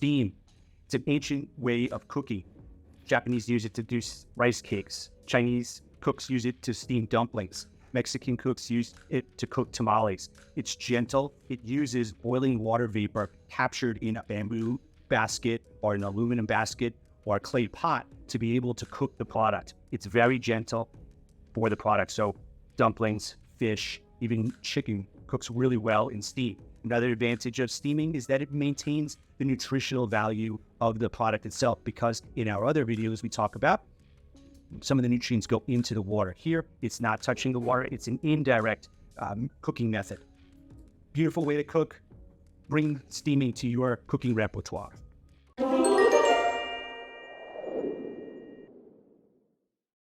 Steam. It's an ancient way of cooking. Japanese use it to do rice cakes. Chinese cooks use it to steam dumplings. Mexican cooks use it to cook tamales. It's gentle. It uses boiling water vapor captured in a bamboo basket or an aluminum basket or a clay pot to be able to cook the product. It's very gentle for the product. So dumplings, fish, even chicken cooks really well in steam. Another advantage of steaming is that it maintains the nutritional value of the product itself, because in our other videos we talk about some of the nutrients go into the water. Here, it's not touching the water. It's an indirect cooking method. Beautiful way to cook. Bring steaming to your cooking repertoire.